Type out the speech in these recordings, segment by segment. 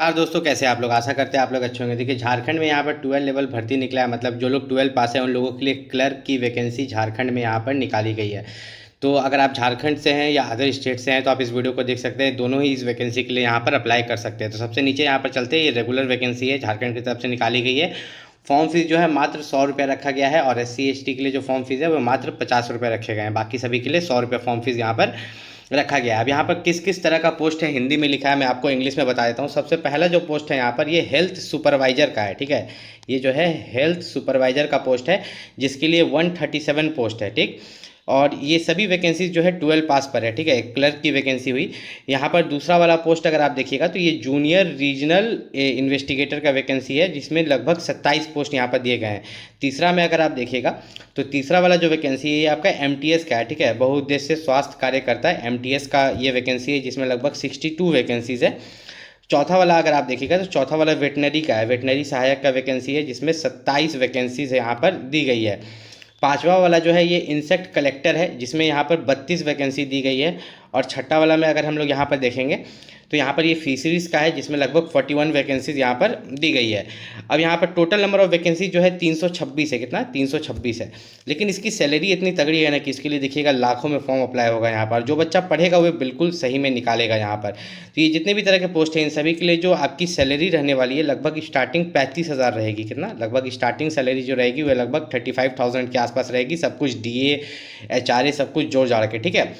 यार दोस्तों, कैसे आप लोग? आशा करते हैं आप लोग अच्छे होंगे। देखिए, झारखंड में यहाँ पर 12 लेवल भर्ती निकला है। मतलब जो लोग 12 पास हैं उन लोगों के लिए क्लर्क की वैकेंसी झारखंड में यहाँ पर निकाली गई है। तो अगर आप झारखंड से हैं या अदर स्टेट से हैं तो आप इस वीडियो को देख सकते हैं। दोनों ही इस वैकेंसी के लिए यहाँ पर अप्लाई कर सकते हैं। तो सबसे नीचे यहाँ पर चलते हैं। ये रेगुलर वैकेंसी है, झारखंड की तरफ से निकाली गई है। फॉर्म फीस जो है मात्र 100 रुपये रखा गया है, और SC ST के लिए जो फॉर्म फीस है वो मात्र 50 रुपये रखे गए हैं। बाकी सभी के लिए 100 रुपये फॉर्म फीस यहाँ पर रखा गया है। अब यहाँ पर किस किस तरह का पोस्ट है हिंदी में लिखा है, मैं आपको इंग्लिश में बता देता हूँ। सबसे पहला जो पोस्ट है यहाँ पर, ये हेल्थ सुपरवाइजर का है। ठीक है, ये जो है हेल्थ सुपरवाइजर का पोस्ट है, जिसके लिए 137 पोस्ट है। ठीक, और ये सभी वैकेंसीज जो है 12 पास पर है। ठीक है, क्लर्क की वैकेंसी हुई। यहाँ पर दूसरा वाला पोस्ट अगर आप देखिएगा तो ये जूनियर रीजनल इन्वेस्टिगेटर का वैकेंसी है, जिसमें लगभग 27 पोस्ट यहाँ पर दिए गए हैं। तीसरा में अगर आप देखिएगा तो तीसरा वाला जो वैकेंसी है ये आपका MTS का है। ठीक है, बहुउद्देश्य स्वास्थ्य कार्यकर्ता है, MTS का ये वैकेंसी है, जिसमें लगभग 62 वैकेंसीज है। चौथा वाला अगर आप देखिएगा तो चौथा वाला वेटनरी का है, वेटनरी सहायक का वैकेंसी है, जिसमें 27 वैकेंसीज यहाँ पर दी गई है। पांचवा वाला जो है ये इंसेक्ट कलेक्टर है, जिसमें यहाँ पर 32 वैकेंसी दी गई है। और छठा वाला में अगर हम लोग यहाँ पर देखेंगे तो यहाँ पर ये फिशरीज़ का है, जिसमें लगभग 41 वैकेंसीज यहाँ पर दी गई है। अब यहाँ पर टोटल नंबर ऑफ वैकेंसी जो है 326 है। कितना? 326 है। लेकिन इसकी सैलरी इतनी तगड़ी है ना कि इसके लिए देखिएगा लाखों में फॉर्म अप्लाई होगा यहाँ पर। जो बच्चा पढ़ेगा वो बिल्कुल सही में निकालेगा यहाँ पर। तो ये जितने भी तरह के पोस्ट हैं इन सभी के लिए जो आपकी सैलरी रहने वाली है, लगभग स्टार्टिंग 35,000 रहेगी। कितना? लगभग स्टार्टिंग सैलरी जो रहेगी वह लगभग 35,000 के आसपास रहेगी। सब कुछ DA HRA सब कुछ जोड़ जाड़ के। ठीक है,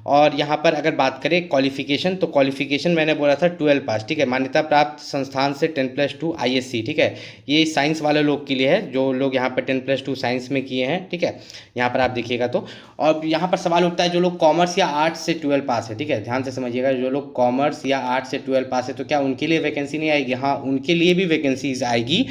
और यहाँ पर अगर बात करें क्वालिफिकेशन, तो क्वालिफिकेशन मैंने बोला था 12 पास। ठीक है, मान्यता प्राप्त संस्थान से 10+2 ISC। ठीक है, ये साइंस वाले लोग के लिए है, जो लोग यहाँ पर 10+2 साइंस में किए हैं। ठीक है, यहाँ पर आप देखिएगा तो। और यहाँ पर सवाल उठता है जो लोग कॉमर्स या आर्ट्स से 12 पास है। ठीक है, ध्यान से समझिएगा, जो लोग कॉमर्स या आर्ट्स से 12 पास है तो क्या उनके लिए वैकेंसी नहीं आएगी? हाँ, उनके लिए भी वैकेंसीज आएगी।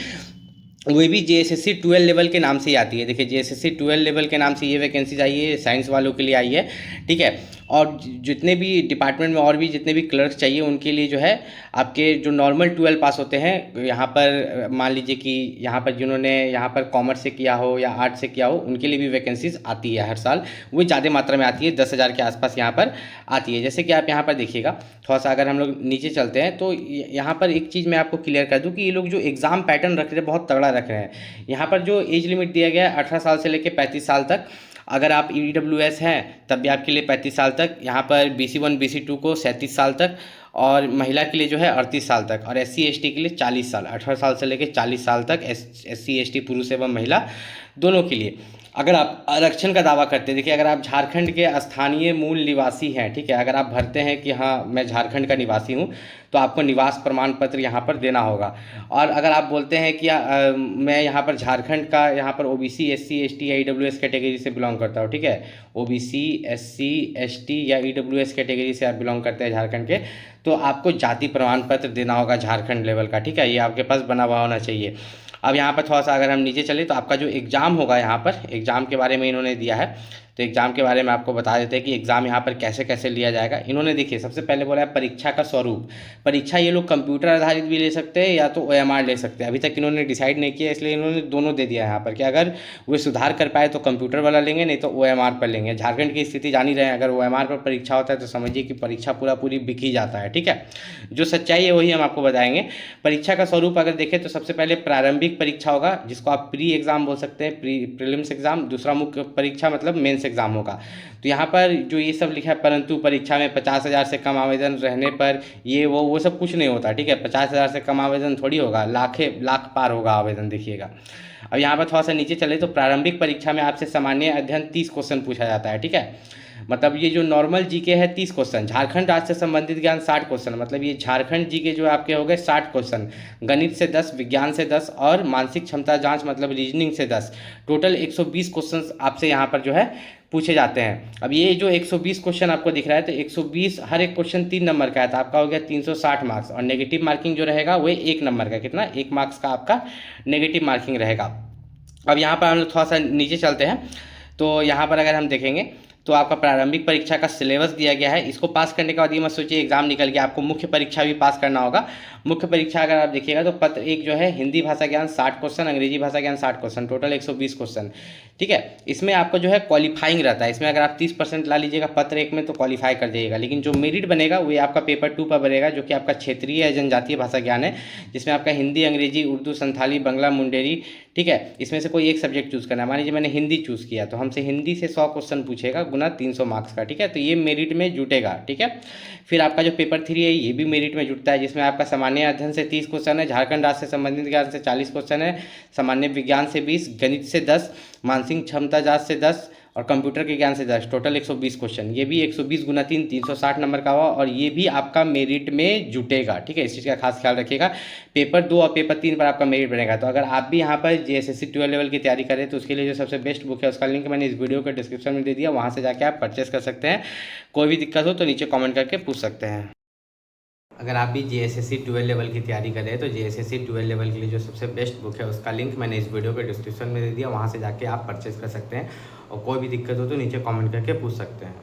वो भी JSSC 12 लेवल के नाम से ही आती है। देखिए, JSSC 12 लेवल के नाम से ये वैकेंसीज आई है, साइंस वालों के लिए आई है। ठीक है, और जितने भी डिपार्टमेंट में और भी जितने भी क्लर्क चाहिए उनके लिए जो है आपके जो नॉर्मल 12 पास होते हैं, यहाँ पर मान लीजिए कि यहाँ पर जिन्होंने यहाँ पर कॉमर्स से किया हो या आर्ट्स से किया हो, उनके लिए भी वैकेंसीज आती है हर साल। वो ज़्यादा मात्रा में आती है, 10,000 के आसपास यहाँ पर आती है। जैसे कि आप यहाँ पर देखिएगा, थोड़ा सा अगर हम लोग नीचे चलते हैं तो यहाँ पर एक चीज़ मैं आपको क्लियर कर दूँ कि ये लोग जो एग्ज़ाम पैटर्न रख रहे हैं बहुत तगड़ा रख रहे हैं। यहाँ पर जो एज लिमिट दिया गया है 18 साल से लेकर 35 साल तक। अगर आप EWS हैं तब भी आपके लिए 35 साल तक। यहाँ पर BC1 BC2 को 37 साल तक, और महिला के लिए जो है 38 साल तक, और SC ST के लिए 40 साल, 18 साल से लेकर 40 साल तक SC ST पुरुष एवं महिला दोनों के लिए। अगर आप आरक्षण का दावा करते हैं, देखिए अगर आप झारखंड के स्थानीय मूल निवासी हैं, ठीक है, अगर आप भरते हैं कि हाँ मैं झारखंड का निवासी हूँ, तो आपको निवास प्रमाण पत्र यहाँ पर देना होगा। और अगर आप बोलते हैं कि मैं यहाँ पर झारखंड का, यहाँ पर OBC SC ST या EWS कैटेगरी से बिलोंग करता हूँ। ठीक है, OBC SC ST या EWS कैटेगरी से आप बिलोंग करते हैं झारखंड के, तो आपको जाति प्रमाण पत्र देना होगा झारखंड लेवल का। ठीक है, ये आपके पास बना हुआ होना चाहिए। अब यहाँ पर थोड़ा सा अगर हम नीचे चले तो आपका जो एग्ज़ाम होगा, यहाँ पर एग्ज़ाम के बारे में इन्होंने दिया है। तो एग्ज़ाम के बारे में आपको बता देते हैं कि एग्ज़ाम यहाँ पर कैसे कैसे लिया जाएगा। इन्होंने देखिए सबसे पहले बोला है परीक्षा का स्वरूप। परीक्षा ये लोग कंप्यूटर आधारित भी ले सकते हैं या तो OMR ले सकते हैं। अभी तक इन्होंने डिसाइड नहीं किया, इसलिए इन्होंने दोनों दे दिया है यहाँ पर कि अगर वे सुधार कर पाए तो कंप्यूटर वाला लेंगे, नहीं तो OMR पर लेंगे। झारखंड की स्थिति जान ही रहे हैं, अगर OMR पर परीक्षा होता है तो समझिए कि परीक्षा पूरी बिक ही जाता है। ठीक है, जो सच्चाई है वही हम आपको बताएंगे। परीक्षा का स्वरूप अगर देखें तो सबसे पहले प्रारंभिक परीक्षा होगा, जिसको आप प्री एग्ज़ाम बोल सकते हैं, प्रीलिम्स एग्ज़ाम। दूसरा मुख्य परीक्षा मतलब मेंस एग्ज़ाम होगा। तो यहाँ पर जो ये सब लिखा है, परंतु परीक्षा में 50,000 से कम आवेदन रहने पर ये वो सब कुछ नहीं होता। ठीक है, 50,000 से कम आवेदन थोड़ी होगा, लाख पार होगा आवेदन। देखिएगा, अब यहाँ पर थोड़ा सा नीचे चले तो प्रारंभिक परीक्षा में आपसे सामान्य अध्ययन 30 क्वेश्चन पूछा जाता है। ठीक है, मतलब ये जो नॉर्मल जीके है 30 क्वेश्चन, झारखंड राज्य से संबंधित ज्ञान 60 क्वेश्चन, मतलब ये झारखंड जीके जो आपके हो गए 60 क्वेश्चन। गणित से 10, विज्ञान से 10 और मानसिक क्षमता जांच मतलब रीजनिंग से 10। टोटल 120 क्वेश्चन आपसे यहाँ पर जो है पूछे जाते हैं। अब ये जो 120 क्वेश्चन आपको दिख रहा है, तो 120 हर एक क्वेश्चन 3 नंबर का है, तो आपका हो गया 360 मार्क्स। और नेगेटिव मार्किंग जो रहेगा वो 1 नंबर का, कितना? 1 मार्क्स का आपका नेगेटिव मार्किंग रहेगा। अब यहाँ पर हम लोग थोड़ा सा नीचे चलते हैं तो यहाँ पर अगर हम देखेंगे तो आपका प्रारंभिक परीक्षा का सिलेबस दिया गया है। इसको पास करने के बाद ये मत सोचिए एग्जाम निकल गया, आपको मुख्य परीक्षा भी पास करना होगा। मुख्य परीक्षा अगर आप देखिएगा तो पत्र एक जो है हिंदी भाषा ज्ञान 60 क्वेश्चन, अंग्रेजी भाषा ज्ञान 60 क्वेश्चन, टोटल 120 क्वेश्चन। ठीक है, इसमें आपका जो है क्वालिफाइंग रहता है। इसमें अगर आप 30% ला लीजिएगा पत्र एक में तो क्वालिफाई कर जाइएगा, लेकिन जो मेरिट बनेगा वो आपका पेपर 2 पर बनेगा, जो कि आपका क्षेत्रीय या जनजातीय भाषा ज्ञान है, जिसमें आपका हिंदी, अंग्रेजी, उर्दू, संथाली, बंगला, मुंडेरी। ठीक है, इसमें से कोई एक सब्जेक्ट चूज़ करना है। मान लीजिए मैंने हिंदी चूज़ किया तो हमसे हिंदी से 100 क्वेश्चन पूछेगा गुना 300 मार्क्स का। ठीक है, तो ये मेरिट में जुटेगा। ठीक है, फिर आपका जो पेपर 3 है ये भी मेरिट में जुटता है, जिसमें आपका सामान्य अध्ययन से 30 क्वेश्चन है, झारखंड राज्य से संबंधित ज्ञान से 40 क्वेश्चन है, सामान्य विज्ञान से 20, गणित से 10, मानसिक क्षमता जांच से 10 और कंप्यूटर के ज्ञान से 10, टोटल 120 क्वेश्चन। ये भी 120 गुना 3 360 नंबर का हुआ और ये भी आपका मेरिट में जुटेगा। ठीक है, इस चीज़ का खास ख्याल रखिएगा। पेपर 2 और पेपर 3 पर आपका मेरिट बनेगा। तो अगर आप भी यहाँ पर JSSC 12 लेवल की तैयारी करें तो उसके लिए जो सबसे बेस्ट बुक है उसका लिंक मैंने इस वीडियो के डिस्क्रिप्शन में दे दिया, वहाँ से जाके आप परचेस कर सकते हैं। कोई भी दिक्कत हो तो नीचे कॉमेंट करके पूछ सकते हैं। अगर आप भी JSSC 12 लेवल की तैयारी कर रहे हैं तो JSSC 12 लेवल के लिए जो सबसे बेस्ट बुक है उसका लिंक मैंने इस वीडियो के डिस्क्रिप्शन में दे दिया, वहाँ से जाके आप परचेस कर सकते हैं। और कोई भी दिक्कत हो तो नीचे कमेंट करके पूछ सकते हैं।